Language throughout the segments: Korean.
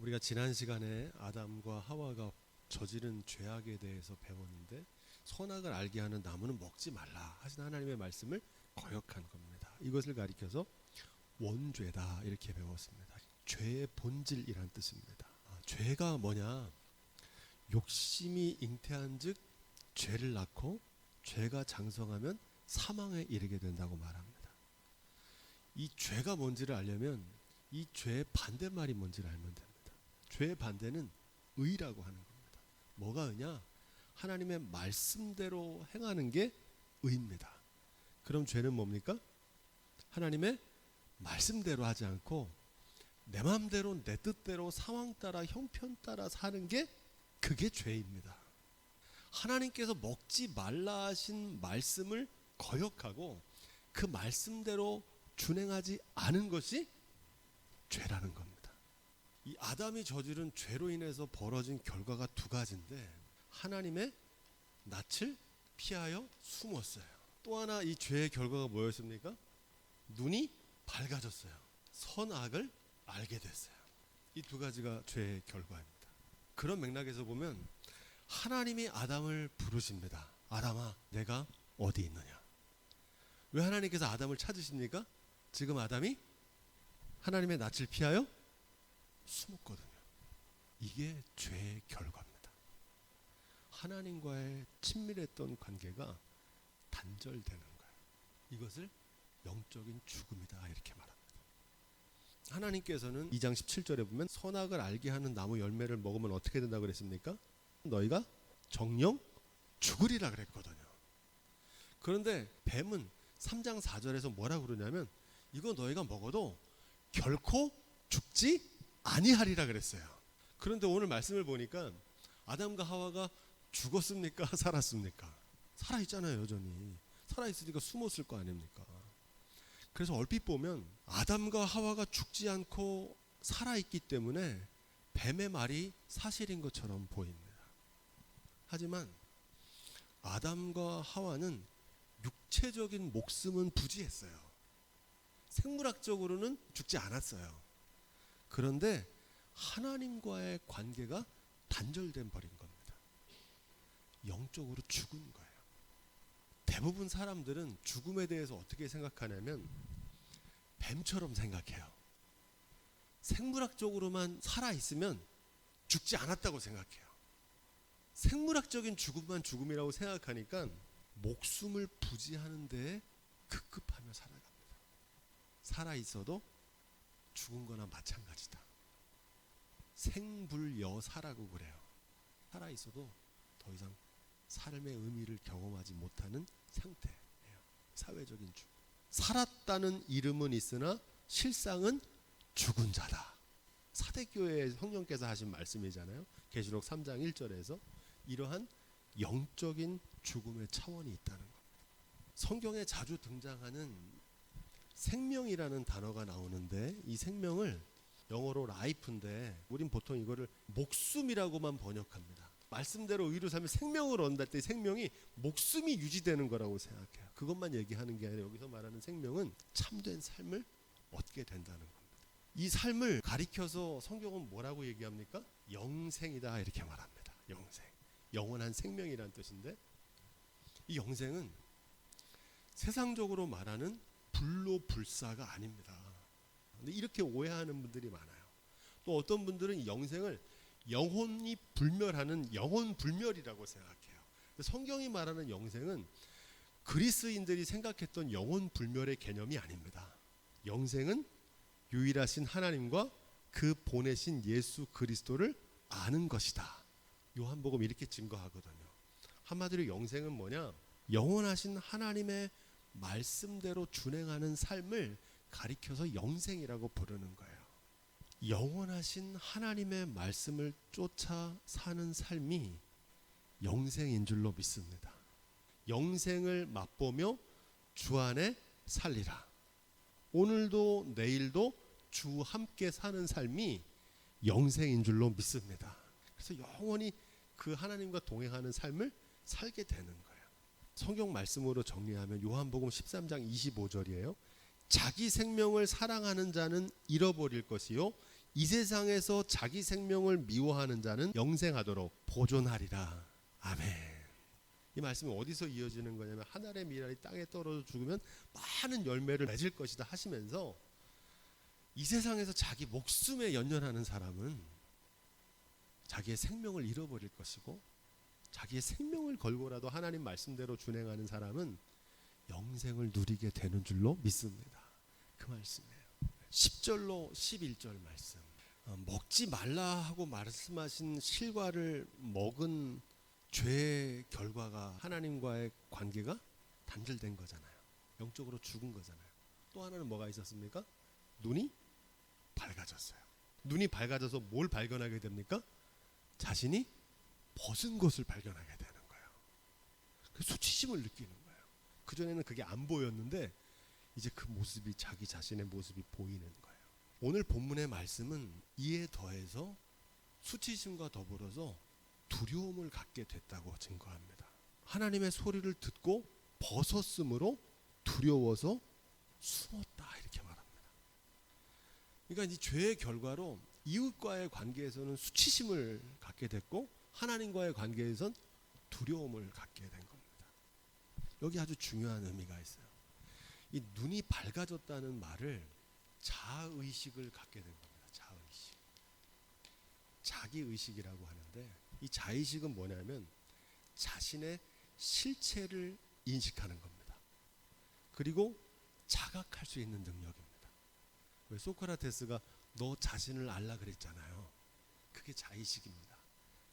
우리가 지난 시간에 아담과 하와가 저지른 죄악에 대해서 배웠는데 선악을 알게 하는 나무는 먹지 말라 하신 하나님의 말씀을 거역한 겁니다. 이것을 가리켜서 원죄다 이렇게 배웠습니다. 죄의 본질이란 뜻입니다. 죄가 뭐냐? 욕심이 잉태한즉 죄를 낳고 죄가 장성하면 사망에 이르게 된다고 말합니다. 이 죄가 뭔지를 알려면 이 죄의 반대말이 뭔지를 알면 됩니다. 죄의 반대는 의라고 하는 겁니다. 뭐가 의냐? 하나님의 말씀대로 행하는 게 의입니다. 그럼 죄는 뭡니까? 하나님의 말씀대로 하지 않고 내 마음대로 내 뜻대로 상황 따라 형편 따라 사는 게 그게 죄입니다. 하나님께서 먹지 말라 하신 말씀을 거역하고 그 말씀대로 준행하지 않은 것이 죄라는 겁니다. 이 아담이 저지른 죄로 인해서 벌어진 결과가 두 가지인데 하나님의 낯을 피하여 숨었어요. 또 하나 이 죄의 결과가 뭐였습니까? 눈이 밝아졌어요. 선악을 알게 됐어요. 이 두 가지가 죄의 결과입니다. 그런 맥락에서 보면 하나님이 아담을 부르십니다. 아담아, 내가 어디 있느냐? 왜 하나님께서 아담을 찾으십니까? 지금 아담이 하나님의 낯을 피하여 숨었거든요. 이게 죄의 결과입니다. 하나님과의 친밀했던 관계가 단절되는 거예요. 이것을 영적인 죽음이다 이렇게 말합니다. 하나님께서는 2장 17절에 보면 선악을 알게 하는 나무 열매를 먹으면 어떻게 된다고 그랬습니까? 너희가 정령 죽으리라 그랬거든요. 그런데 뱀은 3장 4절에서 뭐라고 그러냐면 이거 너희가 먹어도 결코 죽지 아니하리라 그랬어요. 그런데 오늘 말씀을 보니까 아담과 하와가 죽었습니까? 살았습니까? 살아있잖아요. 여전히 살아있으니까 숨었을 거 아닙니까? 그래서 얼핏 보면 아담과 하와가 죽지 않고 살아있기 때문에 뱀의 말이 사실인 것처럼 보입니다. 하지만 아담과 하와는 육체적인 목숨은 부지했어요. 생물학적으로는 죽지 않았어요. 그런데 하나님과의 관계가 단절된 버린 겁니다. 영적으로 죽은 거예요. 대부분 사람들은 죽음에 대해서 어떻게 생각하냐면 뱀처럼 생각해요. 생물학적으로만 살아있으면 죽지 않았다고 생각해요. 생물학적인 죽음만 죽음이라고 생각하니까 목숨을 부지하는 데에 급급하며 살아갑니다. 살아있어도 죽은 거나 마찬가지다. 생불여사라고 그래요. 살아있어도 더 이상 삶의 의미를 경험하지 못하는 상태예요. 사회적인 죽음. 살았다는 이름은 있으나 실상은 죽은 자다. 사대교회 성령께서 하신 말씀이잖아요. 계시록 3장 1절에서 이러한 영적인 죽음의 차원이 있다는 겁니다. 성경에 자주 등장하는 생명이라는 단어가 나오는데 이 생명을 영어로 life인데 우린 보통 이거를 목숨이라고만 번역합니다. 말씀대로 의로 살면 생명을 얻는다 때 생명이 목숨이 유지되는 거라고 생각해요. 그것만 얘기하는 게 아니라 여기서 말하는 생명은 참된 삶을 얻게 된다는 겁니다. 이 삶을 가리켜서 성경은 뭐라고 얘기합니까? 영생이다 이렇게 말합니다. 영생. 영원한 생명이라는 뜻인데 이 영생은 세상적으로 말하는 불로불사가 아닙니다. 근데 이렇게 오해하는 분들이 많아요. 또 어떤 분들은 영생을 영혼이 불멸하는 영혼불멸이라고 생각해요. 성경이 말하는 영생은 그리스인들이 생각했던 영혼불멸의 개념이 아닙니다. 영생은 유일하신 하나님과 그 보내신 예수 그리스도를 아는 것이다. 요한복음 이렇게 증거하거든요. 한마디로 영생은 뭐냐? 영원하신 하나님의 말씀대로 준행하는 삶을 가리켜서 영생이라고 부르는 거예요. 영원하신 하나님의 말씀을 쫓아 사는 삶이 영생인 줄로 믿습니다. 영생을 맛보며 주 안에 살리라. 오늘도 내일도 주 함께 사는 삶이 영생인 줄로 믿습니다. 그래서 영원히 그 하나님과 동행하는 삶을 살게 되는 거예요. 성경 말씀으로 정리하면 요한복음 13장 25절이에요. 자기 생명을 사랑하는 자는 잃어버릴 것이요 이 세상에서 자기 생명을 미워하는 자는 영생하도록 보존하리라. 아멘. 이 말씀이 어디서 이어지는 거냐면 한 알의 밀알이 땅에 떨어져 죽으면 많은 열매를 맺을 것이다 하시면서 이 세상에서 자기 목숨에 연연하는 사람은 자기의 생명을 잃어버릴 것이고 자기의 생명을 걸고라도 하나님 말씀대로 준행하는 사람은 영생을 누리게 되는 줄로 믿습니다. 그 말씀이에요. 10절로 11절 말씀. 먹지 말라 하고 말씀하신 실과를 먹은 죄의 결과가 하나님과의 관계가 단절된 거잖아요. 영적으로 죽은 거잖아요. 또 하나는 뭐가 있었습니까? 눈이 밝아졌어요. 눈이 밝아져서 뭘 발견하게 됩니까? 자신이 벗은 것을 발견하게 되는 거예요. 그 수치심을 느끼는 거예요. 그전에는 그게 안 보였는데 이제 그 모습이 자기 자신의 모습이 보이는 거예요. 오늘 본문의 말씀은 이에 더해서 수치심과 더불어서 두려움을 갖게 됐다고 증거합니다. 하나님의 소리를 듣고 벗었으므로 두려워서 숨었다 이렇게 말합니다. 그러니까 이 죄의 결과로 이웃과의 관계에서는 수치심을 갖게 됐고 하나님과의 관계에선 두려움을 갖게 된 겁니다. 여기 아주 중요한 의미가 있어요. 이 눈이 밝아졌다는 말을 자의식을 갖게 된 겁니다. 자의식. 자기의식이라고 하는데 이 자의식은 뭐냐면 자신의 실체를 인식하는 겁니다. 그리고 자각할 수 있는 능력입니다. 왜 소크라테스가 너 자신을 알라 그랬잖아요. 그게 자의식입니다.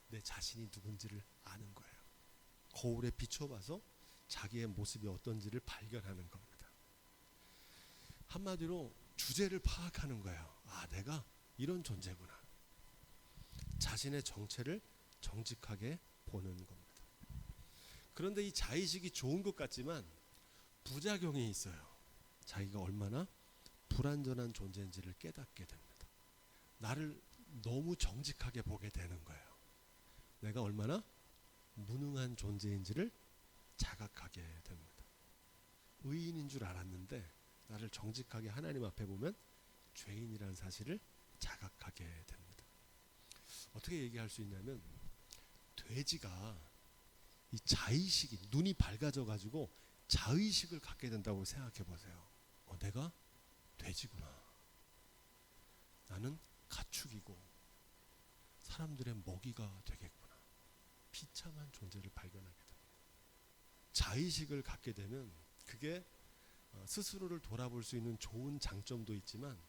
내 자신이 누군지를 아는 거예요. 거울에 비춰봐서 자기의 모습이 어떤지를 발견하는 겁니다. 한마디로 주제를 파악하는 거예요. 아, 내가 이런 존재구나. 자신의 정체를 정직하게 보는 겁니다. 그런데 이 자의식이 좋은 것 같지만 부작용이 있어요. 자기가 얼마나 불완전한 존재인지를 깨닫게 됩니다. 나를 너무 정직하게 보게 되는 거예요. 내가 얼마나 무능한 존재인지를 자각하게 됩니다. 의인인 줄 알았는데 나를 정직하게 하나님 앞에 보면 죄인이라는 사실을 자각하게 됩니다. 어떻게 얘기할 수 있냐면 돼지가 이 자의식이 눈이 밝아져 가지고 자의식을 갖게 된다고 생각해 보세요. 내가 돼지구나. 나는 가축이고 사람들의 먹이가 되겠구나. 비참한 존재를 발견하게 됩니다. 자의식을 갖게 되면 그게 스스로를 돌아볼 수 있는 좋은 장점도 있지만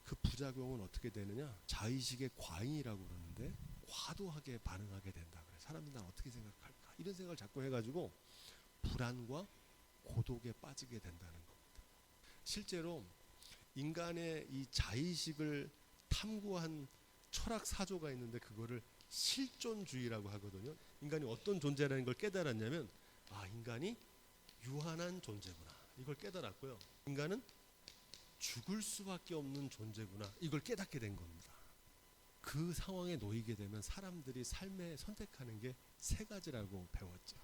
그 부작용은 어떻게 되느냐? 자의식의 과잉이라고 그러는데 과도하게 반응하게 된다 그래요. 사람들이 난 어떻게 생각할까? 이런 생각을 자꾸 해가지고 불안과 고독에 빠지게 된다는 겁니다. 실제로 인간의 이 자의식을 탐구한 철학 사조가 있는데 그거를 실존주의라고 하거든요. 인간이 어떤 존재라는 걸 깨달았냐면 인간이 유한한 존재구나. 이걸 깨달았고요. 인간은 죽을 수밖에 없는 존재구나. 이걸 깨닫게 된 겁니다. 그 상황에 놓이게 되면 사람들이 삶에 선택하는 게 세 가지라고 배웠죠.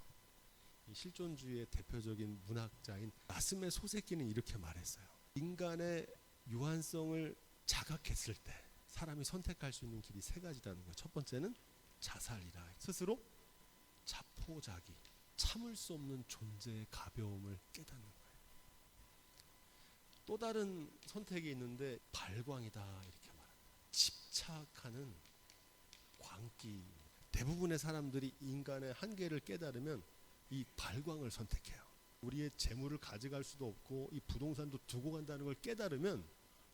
이 실존주의의 대표적인 문학자인 나스메 소세키는 이렇게 말했어요. 인간의 유한성을 자각했을 때 사람이 선택할 수 있는 길이 세 가지라는 거예요. 첫 번째는 자살이라. 스스로 자포자기, 참을 수 없는 존재의 가벼움을 깨닫는 거예요. 또 다른 선택이 있는데 발광이다 이렇게 말합니다. 집착하는 광기. 대부분의 사람들이 인간의 한계를 깨달으면 이 발광을 선택해요. 우리의 재물을 가져갈 수도 없고 이 부동산도 두고 간다는 걸 깨달으면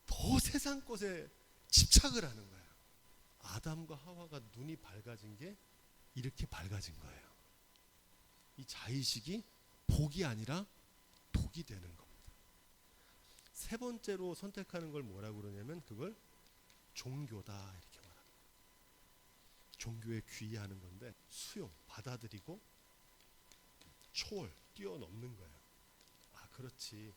더 세상 것에 집착을 하는 거예요. 아담과 하와가 눈이 밝아진 게 이렇게 밝아진 거예요. 이 자의식이 복이 아니라 독이 되는 겁니다. 세 번째로 선택하는 걸 뭐라고 그러냐면 그걸 종교다 이렇게 말합니다. 종교에 귀의하는 건데 수용, 받아들이고 초월, 뛰어넘는 거예요. 그렇지.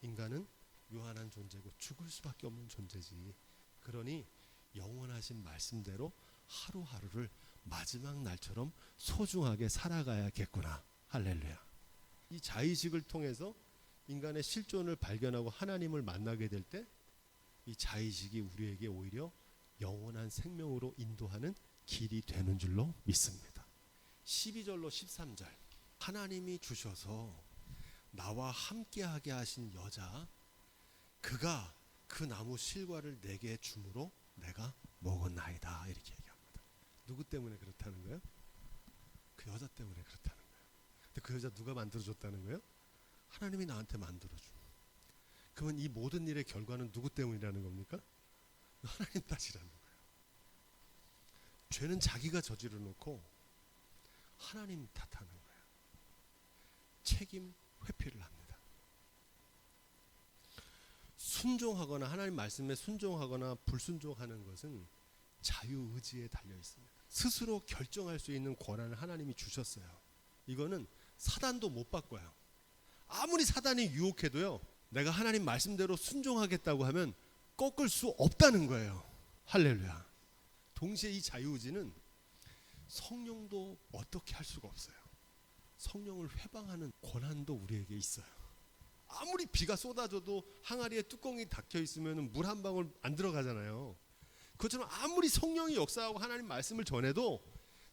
인간은 유한한 존재고 죽을 수밖에 없는 존재지. 그러니 영원하신 말씀대로 하루하루를 마지막 날처럼 소중하게 살아가야겠구나. 할렐루야. 이 자의식을 통해서 인간의 실존을 발견하고 하나님을 만나게 될 때 이 자의식이 우리에게 오히려 영원한 생명으로 인도하는 길이 되는 줄로 믿습니다. 12절로 13절 하나님이 주셔서 나와 함께하게 하신 여자 그가 그 나무 실과를 내게 주므로 내가 먹었나이다 이렇게 얘기합니다. 누구 때문에 그렇다는 거예요? 그 여자 때문에 그렇다는 거예요. 근데 그 여자 누가 만들어줬다는 거예요? 하나님이 나한테 만들어준. 그러면 이 모든 일의 결과는 누구 때문이라는 겁니까? 하나님 탓이라는 거예요. 죄는 자기가 저질러 놓고 하나님 탓하는 거예요. 책임 회피를 합니다. 순종하거나 하나님 말씀에 순종하거나 불순종하는 것은 자유의지에 달려 있습니다. 스스로 결정할 수 있는 권한을 하나님이 주셨어요. 이거는 사단도 못 바꿔요. 아무리 사단이 유혹해도요. 내가 하나님 말씀대로 순종하겠다고 하면 꺾을 수 없다는 거예요. 할렐루야. 동시에 이 자유의지는 성령도 어떻게 할 수가 없어요. 성령을 회방하는 권한도 우리에게 있어요. 아무리 비가 쏟아져도 항아리에 뚜껑이 닫혀 있으면 물 한 방울 안 들어가잖아요. 그것처럼 아무리 성령이 역사하고 하나님 말씀을 전해도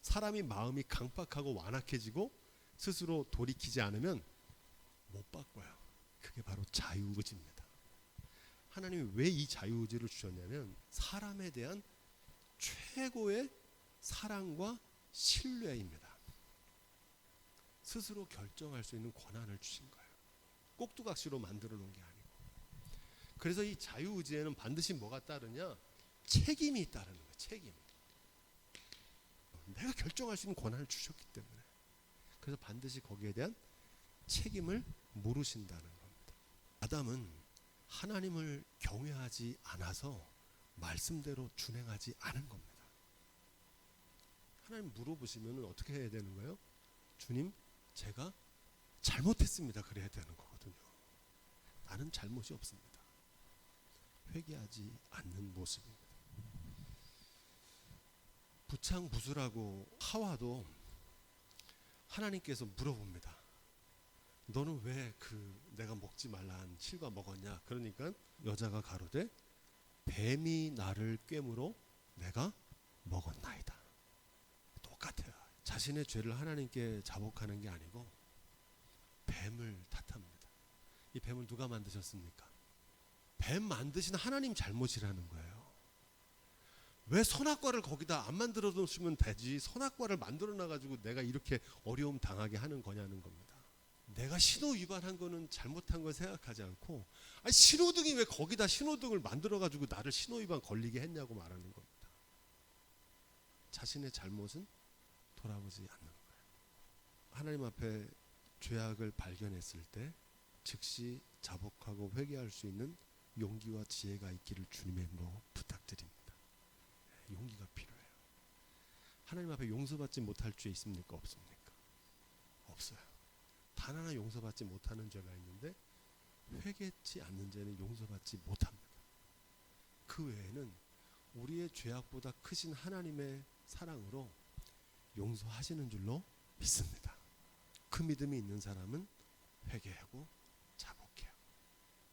사람이 마음이 강박하고 완악해지고 스스로 돌이키지 않으면 못 바꿔요. 그게 바로 자유의지입니다. 하나님이 왜 이 자유의지를 주셨냐면 사람에 대한 최고의 사랑과 신뢰입니다. 스스로 결정할 수 있는 권한을 주신 거예요. 꼭두각시로 만들어 놓은 게 아니고. 그래서 이 자유의지에는 반드시 뭐가 따르냐? 책임이 따르는 거예요. 책임. 내가 결정할 수 있는 권한을 주셨기 때문에. 그래서 반드시 거기에 대한 책임을 물으신다는 겁니다. 아담은 하나님을 경외하지 않아서 말씀대로 준행하지 않은 겁니다. 하나님 물어보시면 어떻게 해야 되는 거예요? 주님, 제가 잘못했습니다. 그래야 되는 거거든요. 나는 잘못이 없습니다. 회개하지 않는 모습입니다. 부창부수라고 하와도 하나님께서 물어봅니다. 너는 왜 내가 먹지 말라 한 실과 먹었냐? 그러니까 여자가 가로되 뱀이 나를 꿰물어 내가 먹었나이다. 똑같아요. 자신의 죄를 하나님께 자복하는 게 아니고 뱀을 탓합니다. 이 뱀을 누가 만드셨습니까? 뱀 만드신 하나님 잘못이라는 거예요. 왜 선악과를 거기다 안 만들어 놓으시면 되지 선악과를 만들어 놔가지고 내가 이렇게 어려움 당하게 하는 거냐는 겁니다. 내가 신호 위반한 거는 잘못한 걸 생각하지 않고 아니 신호등이 왜 거기다 신호등을 만들어가지고 나를 신호 위반 걸리게 했냐고 말하는 겁니다. 자신의 잘못은 돌아보지 않는 거예요. 하나님 앞에 죄악을 발견했을 때 즉시 자복하고 회개할 수 있는 용기와 지혜가 있기를 주님의 이름으로 부탁드립니다. 용기가 필요해요. 하나님 앞에 용서받지 못할 죄 있습니까? 없습니까? 없어요. 단 하나 용서받지 못하는 죄가 있는데 회개치 않는 죄는 용서받지 못합니다. 그 외에는 우리의 죄악보다 크신 하나님의 사랑으로 용서하시는 줄로 믿습니다. 그 믿음이 있는 사람은 회개하고 자복해요.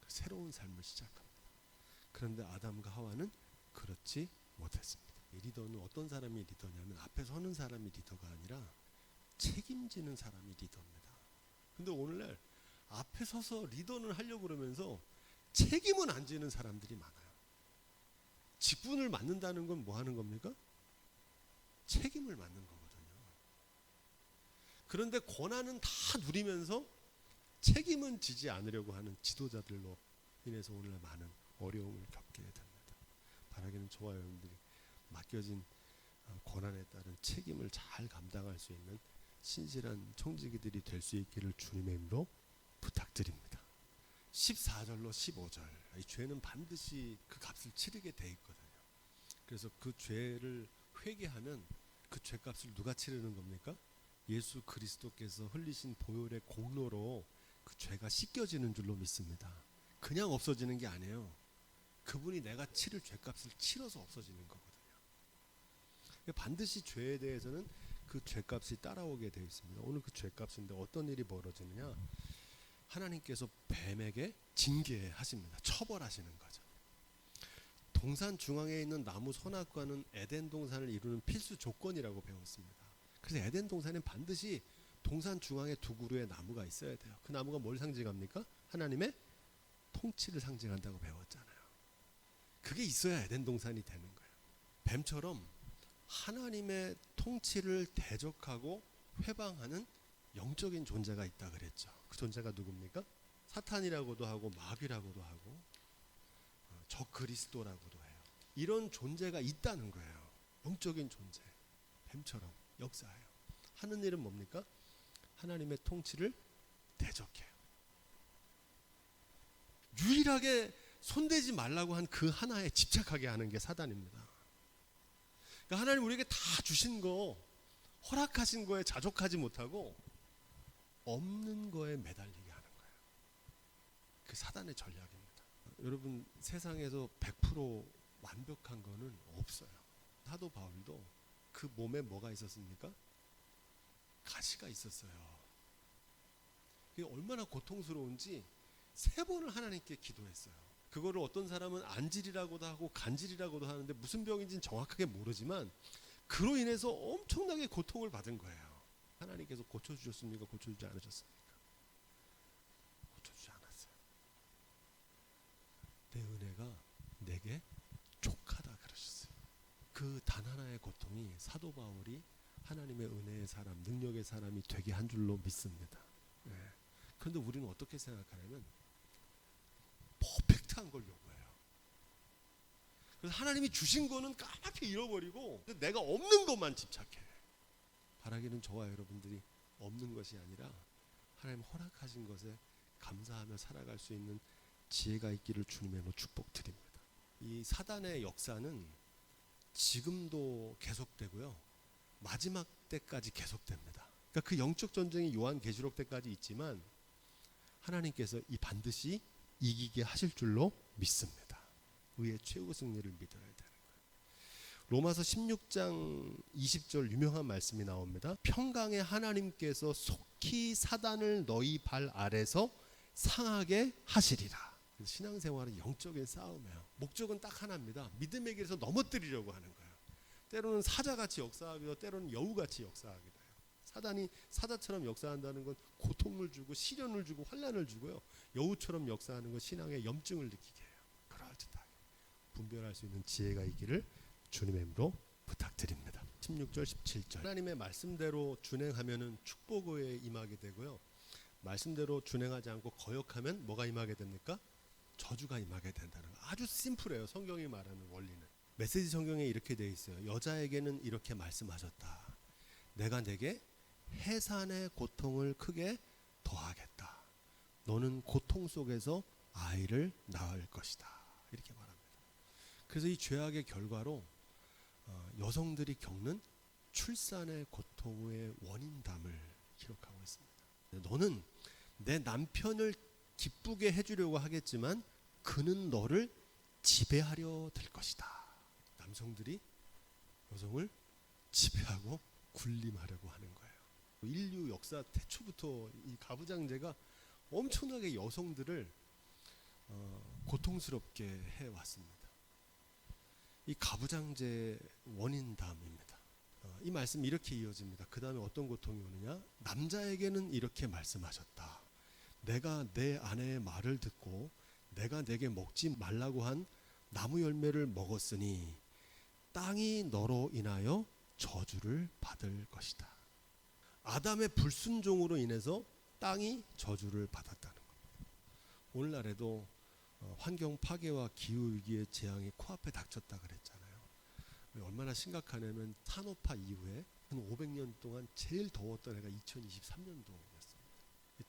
새로운 삶을 시작합니다. 그런데 아담과 하와는 그렇지 못했습니다. 리더는 어떤 사람이 리더냐면 앞에 서는 사람이 리더가 아니라 책임지는 사람이 리더입니다. 근데 오늘날 앞에 서서 리더는 하려고 그러면서 책임은 안 지는 사람들이 많아요. 직분을 맡는다는 건 뭐 하는 겁니까? 책임을 맡는 거거든요. 그런데 권한은 다 누리면서 책임은 지지 않으려고 하는 지도자들로 인해서 오늘날 많은 어려움을 겪게 됩니다. 바라기는 좋아요. 여러분들이 맡겨진 권한에 따른 책임을 잘 감당할 수 있는 신실한 청지기들이 될 수 있기를 주님의 이름으로 부탁드립니다. 14절로 15절 이 죄는 반드시 그 값을 치르게 돼 있거든요. 그래서 그 죄를 회개하면 그 죄값을 누가 치르는 겁니까? 예수 그리스도께서 흘리신 보혈의 공로로 그 죄가 씻겨지는 줄로 믿습니다. 그냥 없어지는 게 아니에요. 그분이 내가 치를 죄값을 치러서 없어지는 거거든요. 반드시 죄에 대해서는 그 죄값이 따라오게 되어 있습니다. 오늘 그 죄값인데 어떤 일이 벌어지느냐? 하나님께서 뱀에게 징계하십니다. 처벌하시는 거죠. 동산 중앙에 있는 나무 선악과는 에덴 동산을 이루는 필수 조건이라고 배웠습니다. 그래서 에덴 동산엔 반드시 동산 중앙에 두 그루의 나무가 있어야 돼요. 그 나무가 뭘 상징합니까? 하나님의 통치를 상징한다고 배웠잖아요. 그게 있어야 에덴 동산이 되는 거예요. 뱀처럼 하나님의 통치를 대적하고 회방하는 영적인 존재가 있다 그랬죠. 그 존재가 누굽니까? 사탄이라고도 하고 마귀라고도 하고 적 그리스도라고도 해요. 이런 존재가 있다는 거예요. 영적인 존재. 뱀처럼 역사해요. 하는 일은 뭡니까? 하나님의 통치를 대적해요. 유일하게 손대지 말라고 한 그 하나에 집착하게 하는 게 사단입니다. 그러니까 하나님 우리에게 다 주신 거, 허락하신 거에 자족하지 못하고 없는 거에 매달리게 하는 거예요. 그 사단의 전략입니다. 여러분, 세상에서 100% 완벽한 거는 없어요. 사도 바울도 그 몸에 뭐가 있었습니까? 가시가 있었어요. 그게 얼마나 고통스러운지 3번을 하나님께 기도했어요. 그거를 어떤 사람은 안질이라고도 하고 간질이라고도 하는데 무슨 병인지는 정확하게 모르지만 그로 인해서 엄청나게 고통을 받은 거예요. 하나님께서 고쳐주셨습니까? 고쳐주지 않으셨습니까? 고쳐주지 않았어요. 내 은혜가 내게 족하다 그러셨어요. 그 단 하나의 고통이 사도 바울이 하나님의 은혜의 사람, 능력의 사람이 되게 한 줄로 믿습니다. 그런데 우리는 어떻게 생각하냐면 퍼펙트한 걸 요구해요. 그래서 하나님이 주신 거는 까맣게 잃어버리고 내가 없는 것만 집착해. 바라기는 저와 여러분들이 없는 것이 아니라 하나님 허락하신 것에 감사하며 살아갈 수 있는 지혜가 있기를 주님의 이름으로 축복드립니다. 이 사단의 역사는 지금도 계속되고요. 마지막 때까지 계속됩니다. 그러니까 그 영적 전쟁이 요한계시록 때까지 있지만 하나님께서 이 반드시 이기게 하실 줄로 믿습니다. 의의 최후 승리를 믿어야 되는 거예요. 로마서 16장 20절 유명한 말씀이 나옵니다. 평강의 하나님께서 속히 사단을 너희 발 아래서 상하게 하시리라. 신앙생활은 영적인 싸움이에요. 목적은 딱 하나입니다. 믿음의 길에서 넘어뜨리려고 하는 거예요. 때로는 사자같이 역사하기도 때로는 여우같이 역사하기도 해요. 사단이 사자처럼 역사한다는 건 고통을 주고 시련을 주고 환난을 주고요. 여우처럼 역사하는 건 신앙의 염증을 느끼게 해요. 그럴듯하게 분별할 수 있는 지혜가 있기를 주님의 이름으로 부탁드립니다. 16절 17절 하나님의 말씀대로 준행하면 축복에 임하게 되고요. 말씀대로 준행하지 않고 거역하면 뭐가 임하게 됩니까? 저주가 임하게 된다는 거. 아주 심플해요. 성경이 말하는 원리는. 메시지 성경에 이렇게 되어 있어요. 여자에게는 이렇게 말씀하셨다. 내가 내게 해산의 고통을 크게 더하겠다. 너는 고통 속에서 아이를 낳을 것이다. 이렇게 말합니다. 그래서 이 죄악의 결과로 여성들이 겪는 출산의 고통의 원인담을 기록하고 있습니다. 너는 내 남편을 기쁘게 해주려고 하겠지만 그는 너를 지배하려 들 것이다. 남성들이 여성을 지배하고 군림하려고 하는 거예요. 인류 역사 태초부터 이 가부장제가 엄청나게 여성들을 고통스럽게 해왔습니다. 이 가부장제 원인담입니다. 이 말씀이 이렇게 이어집니다. 그 다음에 어떤 고통이 오느냐? 남자에게는 이렇게 말씀하셨다. 내가 내 아내의 말을 듣고 내가 내게 먹지 말라고 한 나무 열매를 먹었으니 땅이 너로 인하여 저주를 받을 것이다. 아담의 불순종으로 인해서 땅이 저주를 받았다는 겁니다. 오늘날에도 환경 파괴와 기후 위기의 재앙이 코앞에 닥쳤다 그랬잖아요. 얼마나 심각하냐면 산업화 이후에 한 500년 동안 제일 더웠던 해가 2023년도였습니다.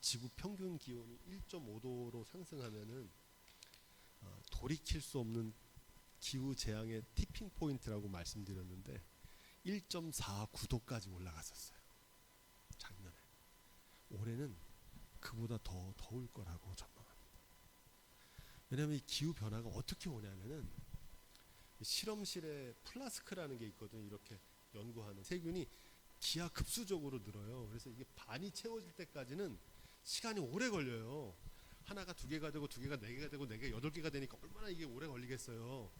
지구 평균 기온이 1.5도로 상승하면은 돌이킬 수 없는 기후 재앙의 티핑 포인트라고 말씀드렸는데 1.49도까지 올라갔었어요. 작년에. 올해는 그보다 더 더울 거라고 전망합니다. 왜냐하면 이 기후 변화가 어떻게 오냐면은 실험실에 플라스크라는 게 있거든요. 이렇게 연구하는 세균이 기하급수적으로 늘어요. 그래서 이게 반이 채워질 때까지는 시간이 오래 걸려요. 하나가 2개가 되고 2개가 4개가 되고 4개가 8개가 되니까 얼마나 이게 오래 걸리겠어요.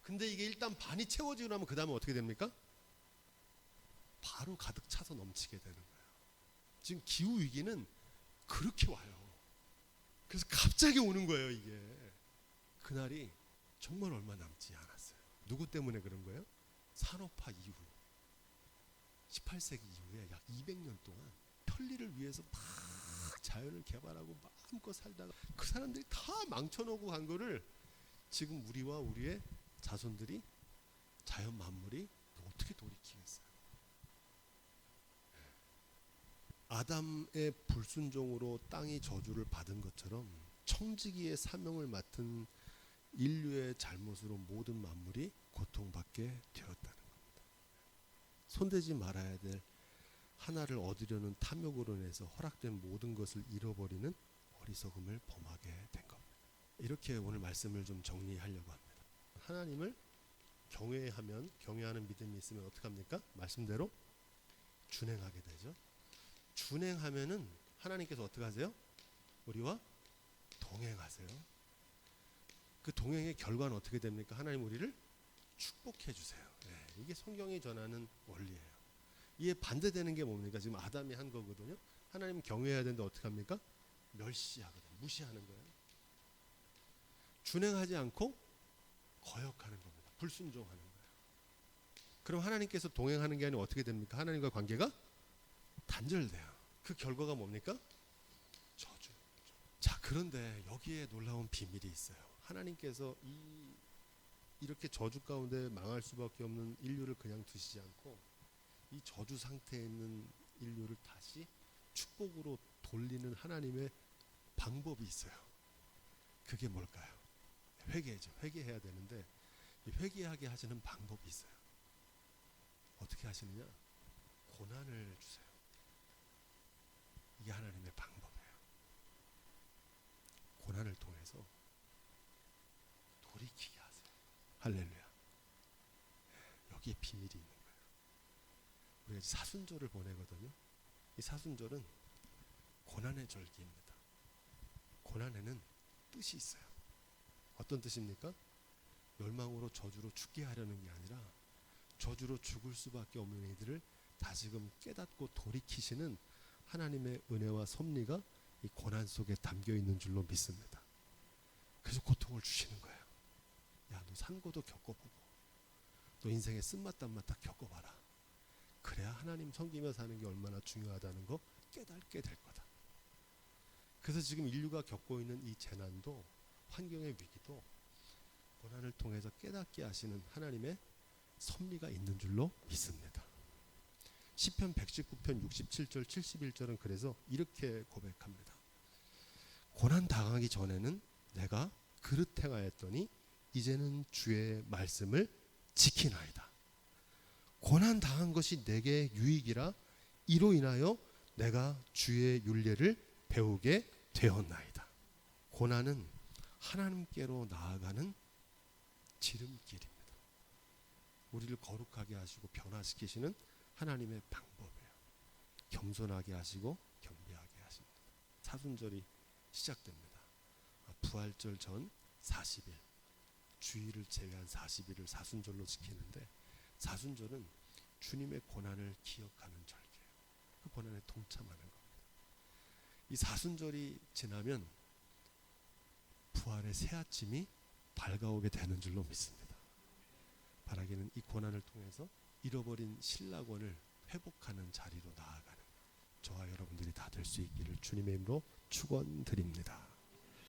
근데 이게 일단 반이 채워지고 나면 그 다음에 어떻게 됩니까? 바로 가득 차서 넘치게 되는 거예요. 지금 기후 위기는 그렇게 와요. 그래서 갑자기 오는 거예요. 이게 그날이 정말 얼마 남지 않았어요. 누구 때문에 그런 거예요? 산업화 이후 18세기 이후에 약 200년 동안 편리를 위해서 막 자연을 개발하고 마음껏 살다가 그 사람들이 다 망쳐놓고 간 거를 지금 우리와 우리의 자손들이, 자연 만물이 어떻게 돌이키겠어요? 아담의 불순종으로 땅이 저주를 받은 것처럼 청지기의 사명을 맡은 인류의 잘못으로 모든 만물이 고통받게 되었다는 겁니다. 손대지 말아야 될 하나를 얻으려는 탐욕으로 인해서 허락된 모든 것을 잃어버리는 어리석음을 범하게 된 겁니다. 이렇게 오늘 말씀을 좀 정리하려고 합니다. 하나님을 경외하는 믿음이 있으면 어떻게 합니까? 말씀대로 준행하게 되죠. 준행하면은 하나님께서 어떻게 하세요? 우리와 동행하세요. 그 동행의 결과는 어떻게 됩니까? 하나님 우리를 축복해 주세요. 네, 이게 성경이 전하는 원리예요. 이에 반대되는 게 뭡니까? 지금 아담이 한 거거든요. 하나님 경외해야 되는데 어떻게 합니까? 멸시하거든요. 무시하는 거예요. 준행하지 않고 거역하는 겁니다. 불순종하는 거예요. 그럼 하나님께서 동행하는 게 아니라 어떻게 됩니까? 하나님과 관계가 단절돼요. 그 결과가 뭡니까? 저주. 자, 그런데 여기에 놀라운 비밀이 있어요. 하나님께서 이렇게 저주 가운데 망할 수밖에 없는 인류를 그냥 두시지 않고 이 저주 상태에 있는 인류를 다시 축복으로 돌리는 하나님의 방법이 있어요. 그게 뭘까요? 회개죠. 회개해야 되는데 이 회개하게 하시는 방법이 있어요. 어떻게 하시느냐? 고난을 주세요. 이게 하나님의 방법이에요. 고난을 통해서 돌이키게 하세요. 할렐루야. 여기에 비밀이 있는 거예요. 우리가 사순절을 보내거든요. 이 사순절은 고난의 절기입니다. 고난에는 뜻이 있어요. 어떤 뜻입니까? 멸망으로 저주로 죽게 하려는 게 아니라 저주로 죽을 수밖에 없는 이들을 다시금 깨닫고 돌이키시는 하나님의 은혜와 섭리가 이 고난 속에 담겨 있는 줄로 믿습니다. 그래서 고통을 주시는 거예요. 야, 너 산고도 겪어보고 너 인생의 쓴맛 단맛 다 겪어봐라. 그래야 하나님 섬기며 사는 게 얼마나 중요하다는 거 깨닫게 될 거다. 그래서 지금 인류가 겪고 있는 이 재난도 환경의 위기도 고난을 통해서 깨닫게 하시는 하나님의 섭리가 있는 줄로 믿습니다. 시편 119편 67절 71절은 그래서 이렇게 고백합니다. 고난 당하기 전에는 내가 그릇 행하였더니 이제는 주의 말씀을 지키나이다. 고난 당한 것이 내게 유익이라 이로 인하여 내가 주의 율례를 배우게 되었나이다. 고난은 하나님께로 나아가는 지름길입니다. 우리를 거룩하게 하시고 변화시키시는 하나님의 방법이에요. 겸손하게 하시고 경배하게 하십니다. 사순절이 시작됩니다. 부활절 전 40일, 주일을 제외한 40일을 사순절로 지키는데 사순절은 주님의 고난을 기억하는 절기예요. 그 고난에 동참하는 겁니다. 이 사순절이 지나면 부활의 새 아침이 밝아오게 되는 줄로 믿습니다. 바라기는 이 고난을 통해서 잃어버린 신락원을 회복하는 자리로 나아가는 저와 여러분들이 다 될 수 있기를 주님의 이름으로 축원드립니다.